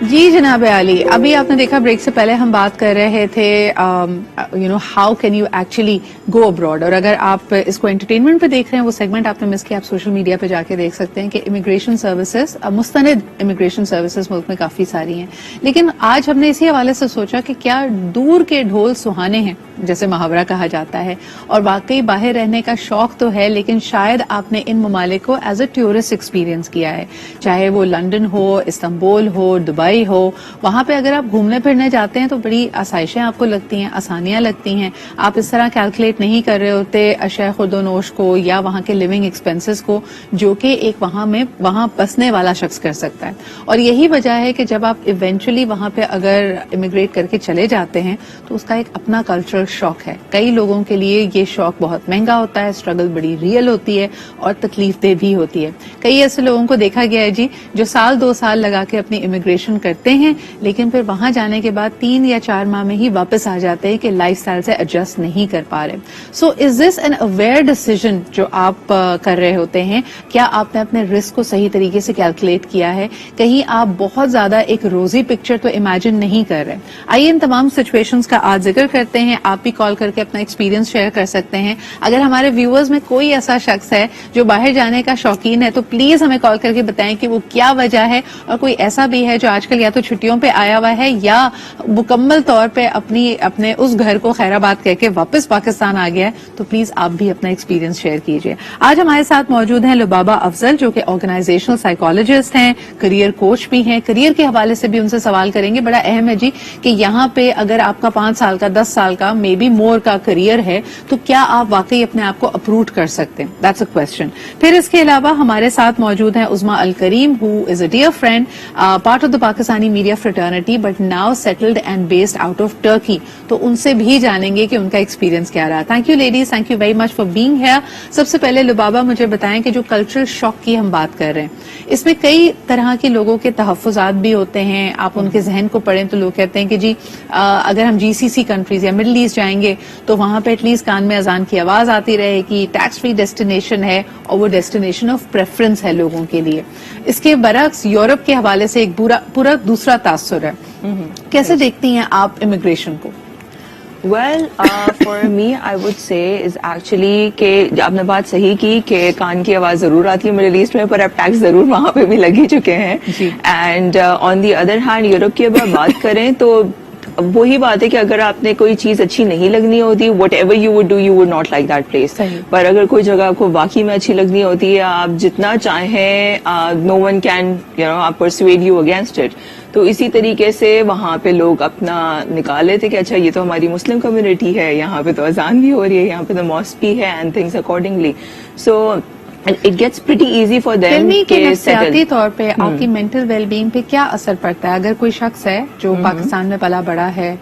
جی جناب علی، ابھی آپ نے دیکھا بریک سے پہلے ہم بات کر رہے تھے how can you actually go abroad, اور اگر آپ اس کو انٹرٹینمنٹ پہ دیکھ رہے ہیں، وہ سیگمنٹ آپ نے مس کیا، آپ سوشل میڈیا پہ جا کے دیکھ سکتے ہیں کہ امیگریشن سروسز، مستند امیگریشن سروسز ملک میں کافی ساری ہیں. لیکن آج ہم نے اسی حوالے سے سوچا کہ کیا دور کے ڈھول سہانے ہیں جیسے محاورہ کہا جاتا ہے، اور واقعی باہر رہنے کا شوق تو ہے، لیکن شاید آپ نے ان ممالک کو ایز اے ٹورسٹ ایکسپیرینس کیا ہے، چاہے وہ لنڈن ہو، استنبول ہو، دبئی ہو. وہاں پہ اگر آپ گھومنے پھرنے جاتے ہیں تو بڑی آسائشیں آپ کو لگتی ہیں، آسانیاں لگتی ہیں. آپ اس طرح کیلکولیٹ نہیں کر رہے ہوتے اشیاء خورد و نوش کو یا وہاں کے لیونگ ایکسپینسز کو، جو کہ ایک وہاں بسنے والا شخص کر سکتا ہے. اور یہی وجہ ہے کہ جب آپ ایونچولی وہاں پہ اگر امیگریٹ کر کے چلے جاتے ہیں تو اس کا ایک اپنا کلچرل شوق ہے. کئی لوگوں کے لیے یہ شوق بہت مہنگا ہوتا ہے، اسٹرگل بڑی ریئل ہوتی ہے اور تکلیف دہ بھی ہوتی ہے. کئی ایسے لوگوں کو دیکھا گیا ہے جی جو 1-2 سال لگا کے اپنی امیگریشن کرتے ہیں، لیکن پھر وہاں جانے کے بعد 3 یا 4 ماہ میں ہی واپس آ جاتے ہیں کہ لائف سٹائل سے ایڈجسٹ نہیں کر پا رہے. سو از دس این اویئر ڈیسیژن جو آپ کر رہے ہوتے ہیں؟ کیا آپ نے اپنے رسک کو صحیح طریقے سے کیلکولیٹ کیا ہے؟ کہیں آپ بہت زیادہ ایک روزی پکچر تو امیجن نہیں کر رہے؟ آئیے ان تمام سچویشنز کا آج ذکر کرتے ہیں. آپ بھی کال کر کے اپنا ایکسپیرینس شیئر کر سکتے ہیں. اگر ہمارے ویورز میں کوئی ایسا شخص ہے جو باہر جانے کا شوقین ہے تو پلیز ہمیں کال کر کے بتائیں کہ وہ کیا وجہ ہے، اور کوئی ایسا بھی ہے جو آج کل یا تو چھٹیوں پہ آیا ہوا ہے یا مکمل طور پہ اپنے اس گھر کو خیر آباد کہہ کے واپس پاکستان آ گیا ہے، تو پلیز آپ بھی اپنا ایکسپیرینس شیئر کیجیے. آج ہمارے ساتھ موجود ہیں لبابہ افضل، جو کہ آرگنائزیشنل سائیکالوجسٹ ہیں، کریئر کوچ بھی ہیں. کریئر کے حوالے سے بھی ان سے سوال کریں گے. بڑا اہم ہے جی کہ یہاں پہ اگر آپ کا 5 سال کا، 10 سال کا، مے بی مور کا کریئر ہے تو کیا آپ واقعی اپنے آپ کو اپروٹ کر سکتے ہیں؟ That's a question. پھر اس کے علاوہ ہمارے ساتھ موجود ہیں عظما الکریم، who is a dear friend, part of the Pakistani media fraternity but now settled and based out of Turkey. تو ان سے بھی جانیں گے کہ ان کا ایکسپیرینس کیا رہا. Thank you ladies, thank you very much for being here. سب سے پہلے لبابہ مجھے بتائیں کہ جو کلچرل شاک کی ہم بات کر رہے ہیں، اس میں کئی طرح کے لوگوں کے تحفظات بھی ہوتے ہیں. آپ ان کے ذہن کو پڑھیں تو لوگ کہتے ہیں کہ جی اگر ہم GCC کنٹریز یا مڈل ایسٹ جائیں گے تو وہاں پہ ایٹ لیسٹ کان میں اذان کی آواز آتی رہے گی، ٹیکس فری ڈیسٹینیشن ہے اور وہ ڈیسٹینیشن آف پریفرنس ہے لوگوں کے لیے. اس کے برعکس یورپ کے حوالے سے ایک پورا دوسرا تاثر ہے. کیسے دیکھتی ہیں آپ امیگریشن کو؟ Well, for me, I would say is actually کہ آپ نے بات صحیح کی کہ کان کی آواز ضرور آتی ہے مڈل ایسٹ میں، پر اب ٹیکس ضرور وہاں پہ بھی لگ ہی چکے ہیں. And on the other hand Europe کی اگر بات کریں تو وہی بات ہے کہ اگر آپ نے کوئی چیز اچھی نہیں لگنی ہوتی، whatever you would do you would not like that place. پر اگر کوئی جگہ آپ کو واقعی میں اچھی لگنی ہوتی ہے، آپ جتنا چاہیں نو ون کین آپ پرسویڈ یو اگینسٹ اٹ. تو اسی طریقے سے وہاں پہ لوگ اپنا نکال لیتے کہ اچھا یہ تو ہماری مسلم کمیونٹی ہے، یہاں پہ تو اذان بھی ہو رہی ہے، یہاں پہ تو ماسک بھی ہے، and things accordingly. So it gets pretty easy for them. فلمی کے نفسیاتی طور پہ آپ کی مینٹل ویل بینگ پہ کیا اثر پڑتا ہے؟ اگر کوئی شخص ہے جو پاکستان میں پلا بڑا ہے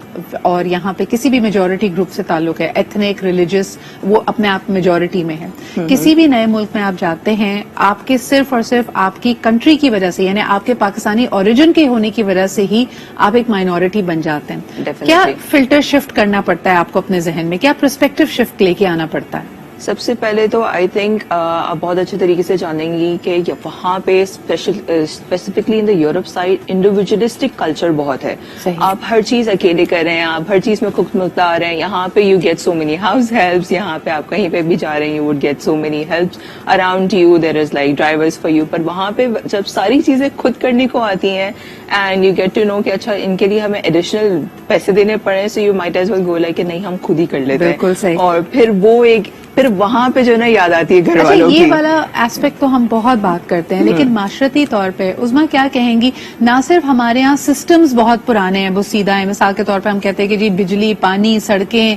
اور یہاں پہ کسی بھی میجورٹی گروپ سے تعلق ہے، ایتھنک، ریلیجس، وہ اپنے آپ میجورٹی میں ہے، کسی بھی نئے ملک میں آپ جاتے ہیں، آپ کے صرف اور صرف آپ کی کنٹری کی وجہ سے، یعنی آپ کے پاکستانی اوریجن کے ہونے کی وجہ سے ہی آپ ایک مائنورٹی بن جاتے ہیں. کیا فلٹر شفٹ کرنا پڑتا ہے آپ کو اپنے ذہن میں؟ کیا پرسپیکٹو شفٹ لے کے آنا پڑتا ہے؟ سب سے پہلے تو آئی تھنک آپ بہت اچھے طریقے سے جانیں گی کہ وہاں پہ اسپیسیفکلی ان دا یورپ سائڈ انڈیویجولسٹک کلچر بہت ہے. آپ ہر چیز اکیلے کر رہے ہیں، آپ ہر چیز میں خود مختار ہیں. یہاں پہ you get so many house helps, یہاں پہ آپ کہیں پہ بھی جا رہے ہیں you would get so many helps around you, there is like drivers for you. پر وہاں پہ جب ساری چیزیں خود کرنے کو آتی ہیں and you get to know کہ اچھا ان کے لیے ہمیں ایڈیشنل پیسے دینے پڑے، so you might as well go like کہ نہیں ہم خود ہی کر لیتے ہیں. اور پھر وہاں پہ جو نا یاد آتی ہے گھر والوں کی. یہ والا ایسپیکٹ تو ہم بہت بات کرتے ہیں، لیکن معاشرتی طور پہ عظما کیا کہیں گی؟ نہ صرف ہمارے ہاں سسٹمز بہت پرانے ہیں، وہ سیدھا ہے. مثال کے طور پہ ہم کہتے ہیں کہ جی بجلی، پانی، سڑکیں،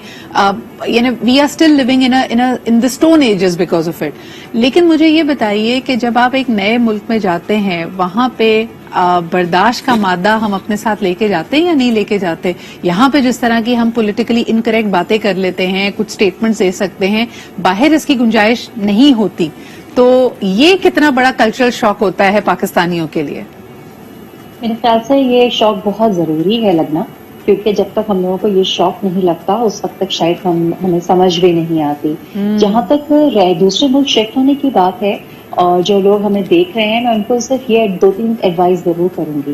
یعنی we are still living in the stone ages because of it. لیکن مجھے یہ بتائیے کہ جب آپ ایک نئے ملک میں جاتے ہیں، وہاں پہ برداشت کا مادہ ہم اپنے ساتھ لے کے جاتے ہیں یا نہیں لے کے جاتے؟ یہاں پہ جس طرح کی ہم پولیٹیکلی انکریکٹ باتیں کر لیتے ہیں، کچھ سٹیٹمنٹس دے سکتے ہیں، باہر اس کی گنجائش نہیں ہوتی. تو یہ کتنا بڑا کلچرل شاک ہوتا ہے پاکستانیوں کے لیے؟ میرے خیال سے یہ شوق بہت ضروری ہے لگنا، کیونکہ جب تک ہم لوگوں کو یہ شوق نہیں لگتا اس وقت تک شاید ہمیں سمجھ بھی نہیں آتی. جہاں تک دوسرے ملک شفٹ ہونے کی بات ہے، اور جو لوگ ہمیں دیکھ رہے ہیں، میں ان کو صرف یہ 2-3 ایڈوائز ضرور کروں گی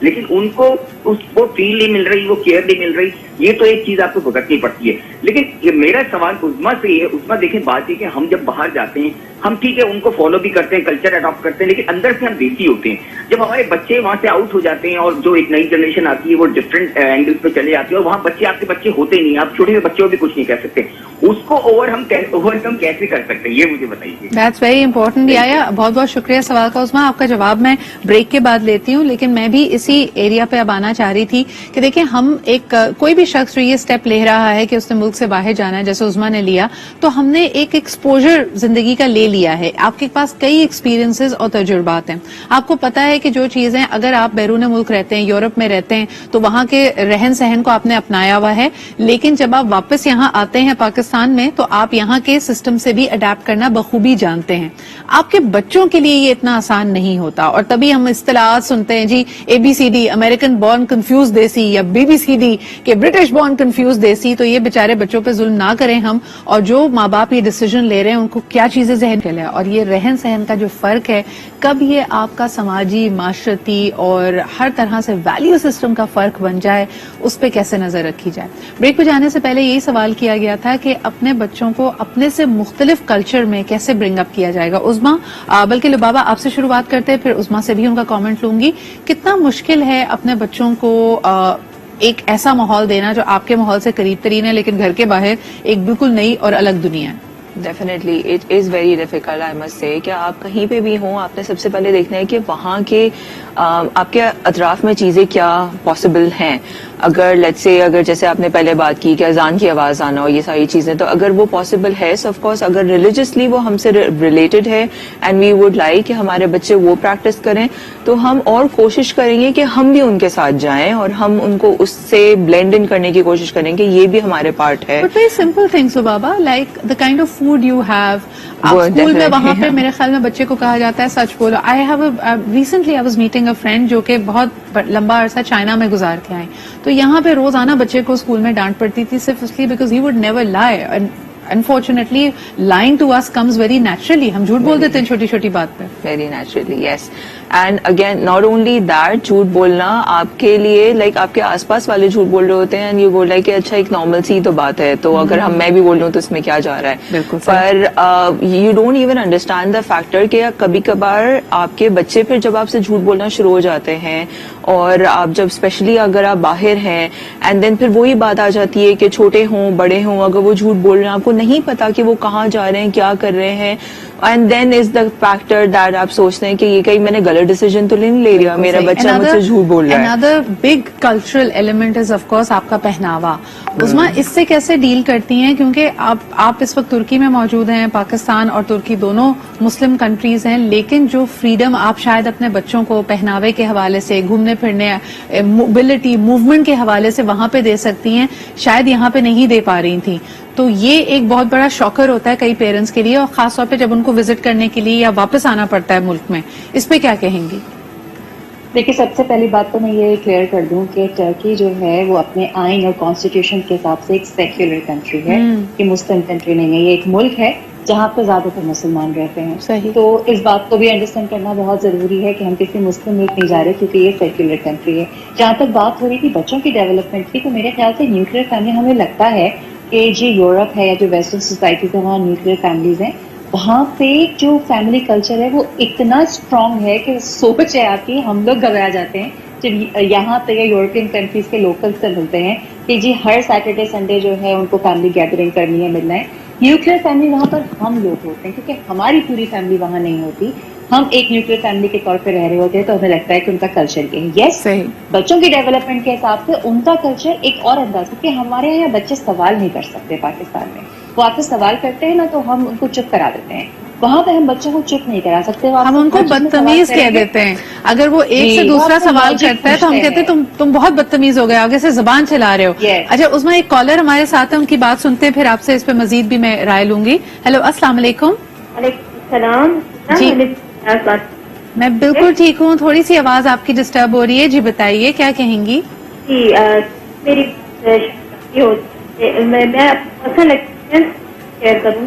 لیکن ان کو وہ فیل نہیں مل رہی, وہ کیئر نہیں مل رہی. یہ تو ایک چیز آپ کو بھگتنی پڑتی ہے. لیکن یہ میرا سوال عظما سے یہ ہے, عظما دیکھیں بات یہ کہ ہم جب باہر جاتے ہیں ہم ٹھیک ہے ان کو فالو بھی کرتے ہیں, کلچر اڈاپٹ کرتے ہیں, لیکن اندر سے ہم دیسی ہوتے ہیں. جب ہمارے بچے وہاں سے آؤٹ ہو جاتے ہیں اور جو ایک نئی جنریشن آتی ہے وہ ڈفرنٹ اینگل پہ چلے جاتے ہیں, اور وہاں بچے آپ کے بچے ہوتے نہیں, آپ چھوٹے بچوں کو بھی کچھ نہیں کہہ سکتے, اس کو اوور کم کیسے کر سکتے ہیں, یہ مجھے بتائیے. That's very important. یا بہت بہت شکریہ سوال کا عظما. آپ کا جواب میں بریک کے بعد لیتی ہوں, لیکن میں بھی اسی ایریا پہ اب آنا چاہ رہی تھی کہ دیکھیں ہم ایک کوئی بھی شخص جو یہ اسٹیپ لے رہا ہے کہ اس نے ملک سے باہر جانا ہے, جیسے عظما نے لیا, تو ہم نے ایک ایکسپوجر زندگی کا لے لیا ہے. آپ کے پاس کئی ایکسپیرینسز اور تجربات ہیں, آپ کو پتا ہے کہ جو چیزیں اگر آپ بیرون ملک رہتے ہیں, یورپ میں رہتے ہیں, تو وہاں کے رہن سہن کو آپ نے اپنایا ہوا ہے, لیکن جب آپ واپس یہاں آتے ہیں پاکستان میں تو آپ یہاں کے سسٹم سے بھی اڈیپٹ کرنا بخوبی جانتے ہیں. آپ کے بچوں کے لیے یہ اتنا آسان نہیں ہوتا, اور تبھی ہم اصطلاحات سنتے ہیں جی ABCD امریکن بورن کنفیوز دیسی, یا BBCD کہ برٹش بورن کنفیوز دیسی. تو یہ بیچارے بچوں پہ ظلم نہ کریں ہم, اور جو ماں باپ یہ ڈیسیجن لے رہے ہیں ان کو کیا چیزیں ذہن کے لیں, اور یہ رہن سہن کا جو فرق ہے, کب یہ آپ کا سماجی معاشرتی اور ہر طرح سے ویلیو سسٹم کا فرق بن جائے, اس پہ کیسے نظر رکھی جائے. بریک پہ جانے سے پہلے یہی سوال کیا گیا تھا کہ اپنے بچوں کو اپنے سے مختلف کلچر میں کیسے برنگ اپ کیا جائے گا. عظما, بلکہ لبابا آپ سے شروعات کرتے ہیں, پھر عظما سے بھی ان کا کامنٹ لوں گی. کتنا مشکل ہے اپنے بچوں کو ایک ایسا ماحول دینا جو آپ کے ماحول سے قریب ترین ہے, لیکن گھر کے باہر ایک بالکل نئی اور الگ دنیا ہے. Definitely it is very difficult, I must سے کہ آپ کہیں پہ بھی ہوں, آپ نے سب سے پہلے دیکھنا ہے کہ وہاں کے آپ کے اطراف میں چیزیں کیا پاسبل ہیں. اگر لیٹس سے اگر جیسے آپ نے پہلے بات کی کہ اذان کی آواز آنا اور یہ ساری چیزیں, تو اگر وہ پاسبل ہے سو آف کورس اگر ریلیجسلی وہ ہم سے ریلیٹڈ ہے اینڈ وی وڈ لائک کہ ہمارے بچے وہ پریکٹس کریں, تو ہم اور کوشش کریں گے کہ ہم بھی ان کے ساتھ جائیں اور ہم ان کو اس سے بلینڈ ان کرنے کی کوشش کریں گے, یہ بھی ہمارے پارٹ ہے. بٹ ویری سمپل تھنگس بابا, like the kind of food you have. آپ اسکول میں وہاں پہ میرے خیال میں بچے کو کہا جاتا ہے سچ بولو. Recently I was meeting a friend جو کہ بہت لمبا عرصہ چائنا میں گزار کے آئے, تو یہاں پہ روزانہ بچے کو اسکول میں ڈانٹ پڑتی تھی صرف اس لیے because he would never lie. Unfortunately lying to us comes very naturally, ہم جھوٹ بول دیتے ہیں چھوٹی چھوٹی بات پہ. Very naturally, yes. And again not only that, جھوٹ بولنا آپ کے لیے لائک آپ کے آس پاس والے جھوٹ بول رہے ہوتے ہیں, یہ بول رہا ہے کہ اچھا ایک نارمل سی تو بات ہے, تو اگر میں بھی بول رہی ہوں تو اس میں کیا جا رہا ہے. بالکل. پر you don't even understand the factor کہ کبھی کبھار آپ کے بچے پھر جب آپ سے جھوٹ بولنا شروع ہو جاتے ہیں, اور آپ جب اسپیشلی اگر آپ باہر ہیں, اینڈ دین پھر وہی بات آ جاتی ہے کہ چھوٹے ہوں بڑے ہوں, اگر وہ جھوٹ بول رہے ہیں آپ کو نہیں پتا کہ وہ کہاں جا رہے ہیں, کیا کر رہے ہیں, and then is the factor that آپ سوچتے ہیں کہ یہ کہیں میں نے غلط ڈیسیجن تو نہیں لے لیا, میرا بچہ مجھ سے جھوٹ بول رہا ہے. another big cultural element is of course آپ کا پہناوا. عظما, اس سے کیسے ڈیل کرتی ہیں, کیونکہ آپ اس وقت ترکی میں موجود ہیں, پاکستان اور ترکی دونوں مسلم کنٹریز ہیں, لیکن جو فریڈم آپ شاید اپنے بچوں کو پہناوے کے حوالے سے, گھومنے پھرنے, موبلٹی موومنٹ کے حوالے سے وہاں پہ دے سکتی ہیں, شاید یہاں پہ نہیں دے پا رہی تھیں. تو یہ ایک بہت بڑا شاکر ہوتا ہے کئی پیرنٹس کے لیے, اور خاص طور پہ جب ان کو وزٹ کرنے کے لیے یا واپس آنا پڑتا ہے ملک میں. اس پہ کیا کہیں گی؟ دیکھیے, سب سے پہلی بات تو میں یہ کلیئر کر دوں کہ ٹرکی جو ہے وہ اپنے آئین اور کانسٹیٹیوشن کے حساب سے ایک سیکولر کنٹری ہے, یہ مسلم کنٹری نہیں ہے. یہ ایک ملک ہے جہاں پہ زیادہ تر مسلمان رہتے ہیں. صحیح. تو اس بات کو بھی انڈرسٹینڈ کرنا بہت ضروری ہے کہ ہم کسی مسلم ملک نہیں جا رہے کیونکہ یہ سیکولر کنٹری ہے. جہاں تک بات ہو رہی تھی بچوں کی ڈیولپمنٹ کی, تو میرے خیال سے نیوکلیئر فیملی, ہمیں لگتا ہے کہ جو یورپ ہے یا جو ویسٹرن سوسائٹیز ہیں وہاں نیوکلیئر فیملیز ہیں, وہاں پہ جو فیملی کلچر ہے وہ اتنا اسٹرانگ ہے کہ سوچ ہے آپ کی, ہم لوگ گھبرا جاتے ہیں جب یہاں پہ یورپین کنٹریز کے لوکل سے ملتے ہیں کہ جی ہر سیٹرڈے سنڈے جو ہے ان کو فیملی گیدرنگ کرنی ہے, ملنا ہے. نیوکلیئر فیملی وہاں پر ہم لوگ ہوتے ہیں کیونکہ ہماری پوری فیملی وہاں نہیں ہوتی, ہم ایک نیوکلیئر فیملی کے طور پہ رہ رہے ہوتے ہیں, تو ہمیں لگتا ہے کہ ان کا کلچر یہ ہے. یس, بچوں کی ڈیولپمنٹ کے حساب سے ان کا کلچر ایک اور انداز, کیونکہ ہمارے یہاں بچے سوال نہیں کر سکتے. پاکستان میں وہ آپ سے سوال کرتے ہیں نا تو ہم ان کو چپ کرا دیتے ہیں, وہاں پہ ہم بچوں کو چپ نہیں کرا سکتے, ہم ان کو بدتمیز کہہ دیتے ہیں. اگر وہ ایک سے دوسرا سوال کرتا ہے تو ہم کہتے ہیں تم بہت بدتمیز ہو گئے, آگے سے زبان چلا رہے ہو. اچھا عظما, ایک کالر ہمارے ساتھ ہے, ان کی بات سنتے ہیں, پھر آپ سے اس پہ مزید بھی میں رائے لوں گی. ہیلو, السلام علیکم. وعلیکم السلام. جی, میں بالکل ٹھیک ہوں, تھوڑی سی آواز آپ کی ڈسٹرب ہو رہی ہے. جی بتائیے کیا کہیں گی. جی, میری میں پرسنل ایکسپیرینس شیئر کروں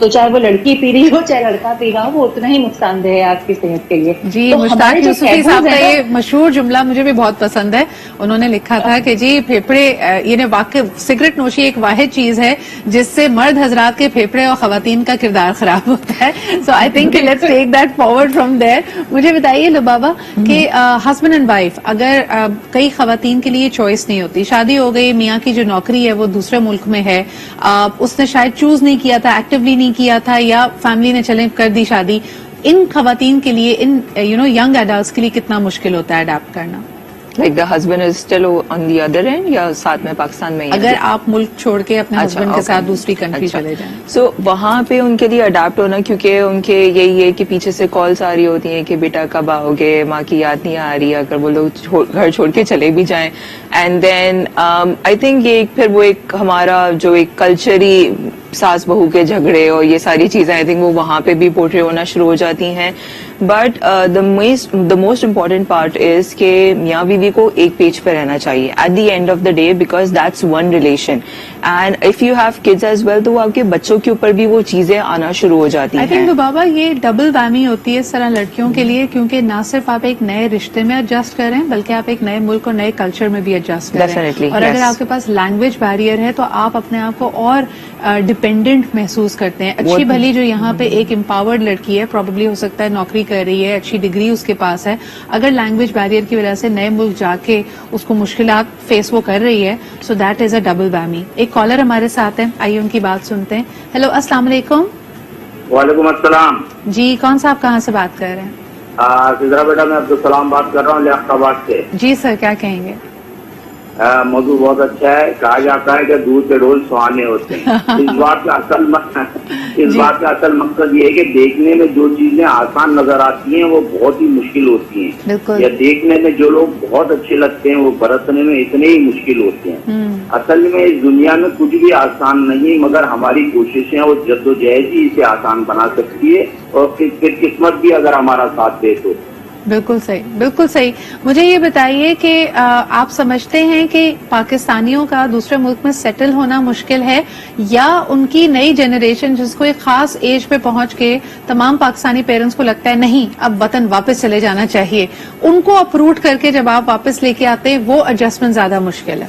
تو چاہے وہ لڑکی پی رہی ہو چاہے لڑکا پی رہا ہو وہ اتنا ہی نقصان دہ ہے آپ کی صحت کے لیے. جی مشتاق یوسفی صاحب کا یہ مشہور جملہ مجھے بھی بہت پسند ہے. انہوں نے لکھا تھا کہ جی پھیپھڑے یہ واقع سگریٹ نوشی ایک واحد چیز ہے جس سے مرد حضرات کے پھیپھڑے اور خواتین کا کردار خراب ہوتا ہے. So I think let's take that forward from there. مجھے بتائیے لبابا کہ ہسبینڈ اینڈ وائف اگر کئی خواتین کے لیے چوائس نہیں ہوتی, شادی ہو گئی, میاں کی جو نوکری ہے وہ دوسرے ملک میں ہے, اس نے شاید چوز نہیں کیا تھا, ایکٹیولی نہیں کیا تھا, یا فیملی نے چلے کر دی شادی, ان خواتین کے لیے ان ینگ ایڈلٹس کے لیے کتنا مشکل ہوتا ہے اڈاپٹ کرنا؟ Like the husband is still on the other and یا ساتھ میں پاکستان میں اگر آپ ملک چھوڑ کے اپنے ہسبینڈ کے ساتھ دوسری کنٹری چلے جائیں. سو وہاں پہ ان کے لیے اڈاپٹ ہونا, کیونکہ ان کے یہی ہے کہ پیچھے سے کالس آ رہی ہوتی ہیں کہ بیٹا کب آؤ گے, ماں کی یاد نہیں آ رہی, اگر وہ لوگ گھر چھوڑ کے چلے بھی جائیں. اینڈ دین آئی تھنک یہ پھر وہ ایک ہمارا جو ایک کلچری ساس بہو کے جھگڑے اور یہ ساری چیزیں آئی تھنک وہ وہاں پہ بھی پورٹری ہونا شروع ہو جاتی ہیں. But the most important part is کہ میاں بیوی کو ایک پیج پہ رہنا چاہیے at the end of the day, because that's one relation. And if you have kids as well تو آپ کے بچوں کے اوپر بھی وہ چیزیں آنا شروع ہو جاتی ہیں. آئی تھنک بابا یہ ڈبل ویمی ہوتی ہے اس طرح لڑکیوں کے لیے, کیونکہ نہ صرف آپ ایک نئے رشتے میں ایڈجسٹ کر رہے ہیں بلکہ آپ ایک نئے ملک اور نئے کلچر میں بھی ایڈجسٹ کر رہے ہیں. اور اگر آپ کے پاس لینگویج بیریئر ہے تو آپ اپنے آپ کو اور ڈپینڈنٹ محسوس کرتے ہیں. اچھی بھلی جو یہاں پہ ایک امپاورڈ لڑکی ہے, پروبیبلی ہو سکتا ہے نوکری کر رہی ہے, اچھی ڈگری اس کے پاس ہے, اگر لینگویج بیریئر کی وجہ سے نئے ملک جا کے اس کو مشکلات فیس وہ کر رہی ہے, so that is a double whammy. ایک کالر ہمارے ساتھ ہیں, آئیے ان کی بات سنتے ہیں. ہیلو السلام علیکم. وعلیکم السلام. جی کون صاحب کہاں سے بات کر رہے ہیں؟ سدرا بیٹا میں عبدالسلام بات کر رہا ہوں لیاقت آباد سے. جی سر کیا کہیں گے؟ موضوع بہت اچھا ہے. کہا جاتا ہے کہ دودھ کے ڈھول سہانے ہوتے ہیں. اس بات کا اصل مقصد یہ ہے کہ دیکھنے میں جو چیزیں آسان نظر آتی ہیں وہ بہت ہی مشکل ہوتی ہیں, بالکل. یا دیکھنے میں جو لوگ بہت اچھے لگتے ہیں وہ برتنے میں اتنے ہی مشکل ہوتے ہیں. اصل میں اس دنیا میں کچھ بھی آسان نہیں, مگر ہماری کوششیں اور جدوجہد ہی اسے آسان بنا سکتی ہے, اور پھر قسمت بھی اگر ہمارا ساتھ دے تو. بالکل صحیح, بالکل صحیح. مجھے یہ بتائیے کہ آپ سمجھتے ہیں کہ پاکستانیوں کا دوسرے ملک میں سیٹل ہونا مشکل ہے, یا ان کی نئی جنریشن جس کو ایک خاص ایج پہ پہنچ کے تمام پاکستانی پیرنٹس کو لگتا ہے نہیں اب وطن واپس چلے جانا چاہیے, ان کو اپروٹ کر کے جب آپ واپس لے کے آتے ہیں وہ ایڈجسٹمنٹ زیادہ مشکل ہے؟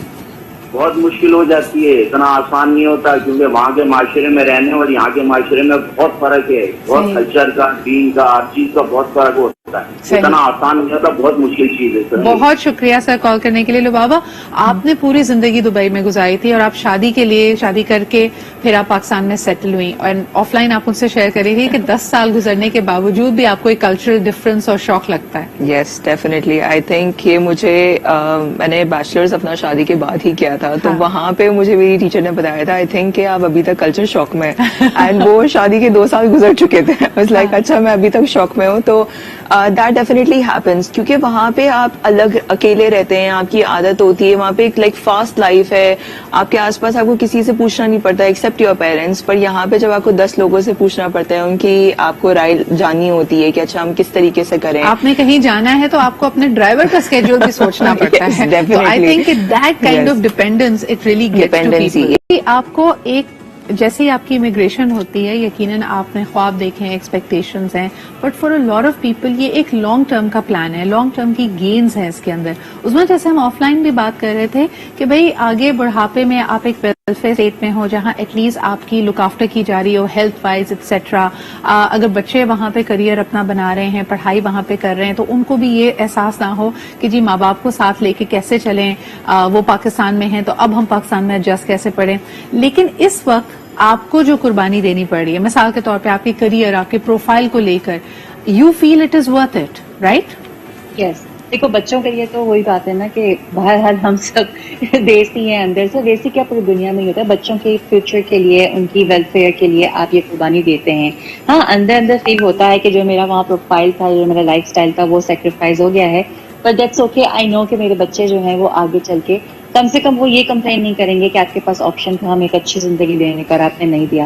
بہت مشکل ہو جاتی ہے, اتنا آسان نہیں ہوتا, کیونکہ وہاں کے معاشرے میں رہنے اور یہاں کے معاشرے میں بہت فرق ہے, بہت کلچر کا, دین کا, ہر چیز کا بہت فرق ہوتا ہے. اتنا آسان نہیں ہوتا, بہت مشکل چیز ہے سر. بہت شکریہ سر کال کرنے کے لیے. لبابا آپ نے پوری زندگی دبئی میں گزاری تھی اور آپ شادی کر کے پھر آپ پاکستان میں سیٹل ہوئی, اور آف لائن آپ ان سے شیئر کر رہی تھی کہ 10 سال گزرنے کے باوجود بھی آپ کو ایک کلچرل ڈفرنس اور شوق لگتا ہے. Yes definitely. آئی تھنک یہ مجھے میں نے بیچلرز اپنا شادی کے بعد ہی کیا تھا, تو وہاں پہ مجھے میری ٹیچر نے بتایا تھا آئی تھنک کہ آپ ابھی تک کلچر شوق میں ہیں, اینڈ وہ شادی کے 2 سال گزر چکے تھے. لائک اچھا میں ابھی تک شوق میں ہوں. تو دیٹ ڈیفینیٹلی ہیپنس, کیونکہ وہاں پہ آپ الگ اکیلے رہتے ہیں, آپ کی عادت ہوتی ہے, وہاں پہ ایک لائک فاسٹ لائف ہے, آپ کے آس پاس آپ کو کسی سے پوچھنا نہیں پڑتا ایکسپٹ یور پیرنٹس. پر یہاں پہ جب آپ کو 10 لوگوں سے پوچھنا پڑتا ہے, ان کی آپ کو رائے جاننی ہوتی ہے کہ اچھا ہم کس طریقے سے کریں. آپ نے کہیں جانا ہے تو آپ کو اپنے ڈرائیور کا اسکیڈول بھی سوچنا پڑتا ہے. I think that kind of dependence it really gets to people. آپ کو ایک جیسے ہی آپ کی امیگریشن ہوتی ہے, یقیناً آپ نے خواب دیکھے ہیں, ایکسپیکٹیشنز ہیں, but for a lot of people یہ ایک لانگ ٹرم کا پلان ہے, لانگ ٹرم کی گینز ہیں اس کے اندر. اس میں جیسے ہم آف لائن بھی بات کر رہے تھے کہ بھئی آگے بڑھاپے میں آپ ایک ویلفیئر اسٹیٹ میں ہو جہاں ایٹ لیسٹ آپ کی لک آفٹر کی جا رہی ہو ہیلتھ وائز ایٹسٹرا. اگر بچے وہاں پہ کریئر اپنا بنا رہے ہیں, پڑھائی وہاں پہ کر رہے ہیں, تو ان کو بھی یہ احساس نہ ہو کہ جی ماں باپ کو ساتھ لے کے کیسے چلیں, وہ پاکستان میں ہیں تو اب ہم پاکستان میں ایڈجسٹ کیسے پڑیں. لیکن اس وقت آپ کو جو قربانی دینی پڑ رہی ہے, مثال کے طور پہ آپ کی کریئر, آپ کے پروفائل کو لے کر, you feel it is worth it, right? Yes. دیکھو بچوں کے لیے تو وہی بات ہے نا کہ بہرحال ہم سب دیسی ہیں اندر سے, دیسی کیا پوری دنیا میں ہی ہوتا ہے. بچوں کے فیوچر کے لیے, ان کی ویلفیئر کے لیے آپ یہ قربانی دیتے ہیں. ہاں اندر فیل ہوتا ہے کہ جو میرا وہاں پروفائل تھا, جو میرا لائف اسٹائل تھا, وہ سیکریفائز ہو گیا ہے. But that's okay. I know کہ میرے بچے جو ہیں وہ آگے چل کے کم سے کم وہ یہ کمپلین نہیں کریں گے کہ آپ کے پاس آپشن تھا ہمیں ایک اچھی زندگی دینے کا, آپ نے نہیں دیا.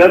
10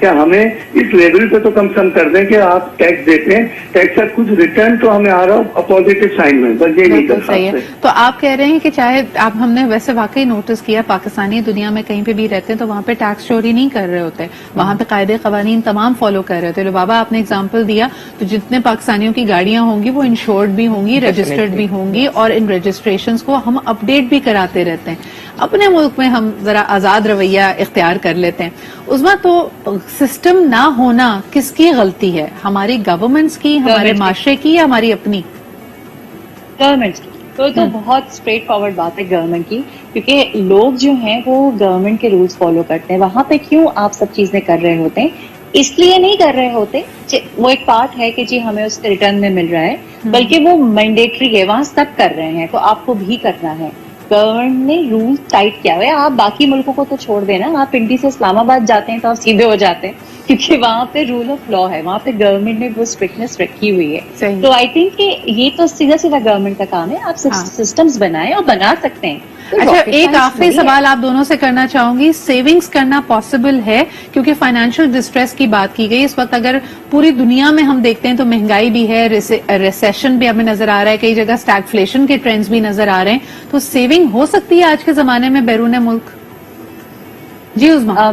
کہ ہمیں اس لیول پہ تو کم سے کم کر دیں کہ آپ ٹیکس دیتے ہیں, ٹیکس کا کچھ ریٹرن تو ہمیں آ رہا پازیٹو سائن میں, بس یہ نہیں کر صحیح ہے. سکتے. تو آپ کہہ رہے ہیں کہ چاہے آپ, ہم نے ویسے واقعی نوٹس کیا پاکستانی دنیا میں کہیں پہ بھی رہتے ہیں تو وہاں پہ ٹیکس چوری نہیں کر رہے ہوتے, وہاں پہ قاعدے قوانین تمام فالو کر رہے ہوتے. لبابا آپ نے اگزامپل دیا, تو جتنے پاکستانیوں کی گاڑیاں ہوں گی وہ انشورڈ بھی ہوں گی, رجسٹرڈ بھی ہوں گی, اور ان رجسٹریشنز کو ہم اپڈیٹ بھی کراتے رہتے ہیں. اپنے ملک میں ہم ذرا آزاد رویہ اختیار کر لیتے ہیں. عظمیٰ, تو سسٹم نہ ہونا کس کی غلطی ہے, ہماری گورنمنٹس کی, ہمارے معاشرے کی, یا ہماری اپنی؟ گورنمنٹ کی. تو بہت اسٹریٹ فارورڈ بات ہے گورنمنٹ کی, کیونکہ لوگ جو ہیں وہ گورنمنٹ کے رولز فالو کرتے ہیں. وہاں پہ کیوں آپ سب چیزیں کر رہے ہوتے ہیں, اس لیے نہیں کر رہے ہوتے وہ ایک پارٹ ہے کہ جی ہمیں اس کے ریٹرن میں مل رہا ہے, بلکہ وہ مینڈیٹری ہے, وہاں سب کر رہے ہیں تو آپ کو بھی کرنا ہے. گورنمنٹ نے رول ٹائٹ کیا ہوا ہے. آپ باقی ملکوں کو تو چھوڑ دیں نا, آپ پنڈی سے اسلام آباد جاتے ہیں تو آپ سیدھے ہو جاتے ہیں, کیونکہ وہاں پہ رول آف لا ہے, وہاں پہ گورنمنٹ نے وہ اسٹرکٹنیس رکھی ہوئی ہے. تو آئی تھنک کہ یہ تو سیدھا سیدھا گورنمنٹ کا کام ہے, آپ سسٹمز بنائیں اور بنا سکتے ہیں. اچھا, ایک آخری سوال آپ دونوں سے کرنا چاہوں گی. سیونگز کرنا پاسبل ہے, کیونکہ فائنینشیل ڈسٹریس کی بات کی گئی. اس وقت اگر پوری دنیا میں ہم دیکھتے ہیں تو مہنگائی بھی ہے, ریسیشن بھی ہمیں نظر آ رہا ہے, کئی جگہ اسٹیگفلیشن کے ٹرینڈز بھی نظر آ رہے ہیں. تو سیونگ ہو سکتی ہے آج کے زمانے میں بیرون ملک؟ جی عظمیٰ.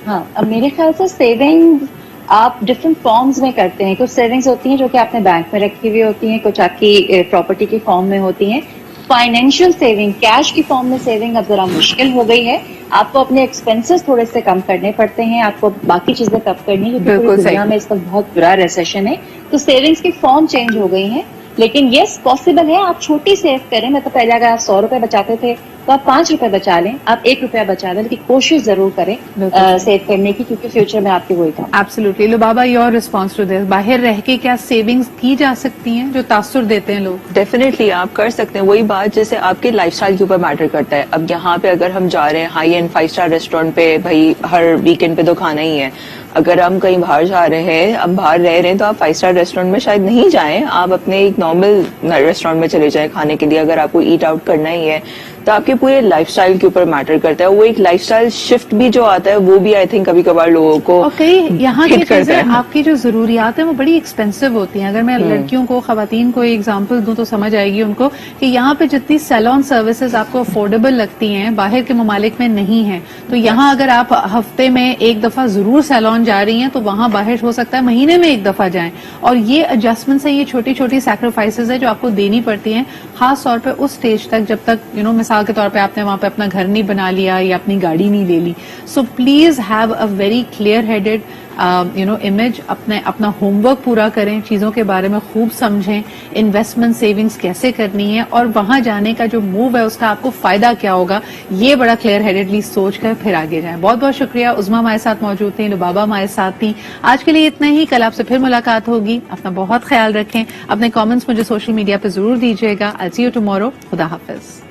ہاں, میرے خیال سے سیونگ آپ ڈفرینٹ فارمز میں کرتے ہیں. کچھ سیونگز ہوتی ہیں جو کہ آپ نے بینک میں رکھی ہوئی ہوتی ہیں, کچھ آپ کی پراپرٹی کی فارم میں ہوتی ہیں. فائنینشیل سیونگ, کیش کی فارم میں سیونگ اب ذرا مشکل ہو گئی ہے. آپ کو اپنے ایکسپینسز تھوڑے سے کم کرنے پڑتے ہیں, آپ کو باقی چیزیں کم کرنی ہے, کیونکہ پوری دنیا میں اس وقت بہت برا ریسیشن ہے. تو سیونگز کی فارم چینج ہو گئی ہیں, لیکن یس پاسبل ہے آپ چھوٹی سیو کریں. مطلب پہلے اگر آپ 100 روپے بچاتے تھے تو آپ 5 روپے بچا لیں, آپ 1 روپیہ بچا لیں, لیکن کوشش ضرور کریں سیو کرنے کی, کیونکہ فیوچر میں آپ کے وہی کام. ایبسلیوٹلی. لبابا, یور ریسپانس ٹو دس, باہر رہ کے کیا سیونگز کی جا سکتی ہیں جو تاثر دیتے ہیں لوگ؟ ڈیفینیٹلی آپ کر سکتے ہیں. وہی بات جیسے آپ کے لائف اسٹائل کے اوپر میٹر کرتا ہے. اب یہاں پہ اگر ہم جا رہے ہیں ہائی اینڈ 5 اسٹار ریسٹورینٹ پہ, بھائی ہر ویکینڈ پہ تو کھانا ہی ہے. اگر ہم کہیں باہر جا رہے ہیں, اب باہر رہ رہے ہیں, تو آپ 5 اسٹار ریسٹورینٹ میں شاید نہیں جائیں, آپ اپنے ایک نارمل ریسٹورینٹ میں چلے جائیں کھانے کے لیے. اگر آپ کو ایٹ آؤٹ کرنا ہی ہے تو آپ کے پورے لائف اسٹائل کے اوپر میٹر کرتا ہے. وہ ایک لائف اسٹائل شفٹ بھی جو آتا ہے وہ بھی آئی تھنک کبھی کبھار لوگوں کو, اور کئی یہاں کی چیزیں, آپ کی جو ضروریات ہیں وہ بڑی ایکسپینسو ہوتی ہیں. اگر میں لڑکیوں کو, خواتین کو ایگزامپل دوں تو سمجھ آئے گی ان کو کہ یہاں پہ جتنی سیلون سروسز آپ کو افورڈیبل لگتی ہیں باہر کے ممالک میں نہیں ہیں. تو یہاں اگر آپ ہفتے میں ایک دفعہ ضرور سیلون جا رہی ہیں تو وہاں باہر ہو سکتا ہے مہینے میں ایک دفعہ جائیں. اور یہ ایڈجسٹمنٹس ہیں, یہ چھوٹی چھوٹی سیکریفائسز ہیں جو آپ کو دینی پڑتی ہیں, خاص طور پہ اس اسٹیج تک جب تک مثال کے طور پہ آپ نے وہاں پہ اپنا گھر نہیں بنا لیا یا اپنی گاڑی نہیں لے لی. So please have a very clear headed image. اپنا ہوم ورک پورا کریں, چیزوں کے بارے میں خوب سمجھیں, انویسٹمنٹ سیونگز کیسے کرنی ہے, اور وہاں جانے کا جو موو ہے اس کا آپ کو فائدہ کیا ہوگا, یہ بڑا کلیئر ہیڈڈلی سوچ کر پھر آگے جائیں. بہت بہت شکریہ. عظمیٰ ہمارے ساتھ موجود تھیں, لبابا ہمارے ساتھ تھیں. آج کے لیے اتنا ہی, کل آپ سے پھر ملاقات ہوگی. اپنا بہت خیال رکھیں, اپنے کامنٹس مجھے سوشل میڈیا پہ ضرور دیجیے گا. I'll see you tomorrow. خدا حافظ.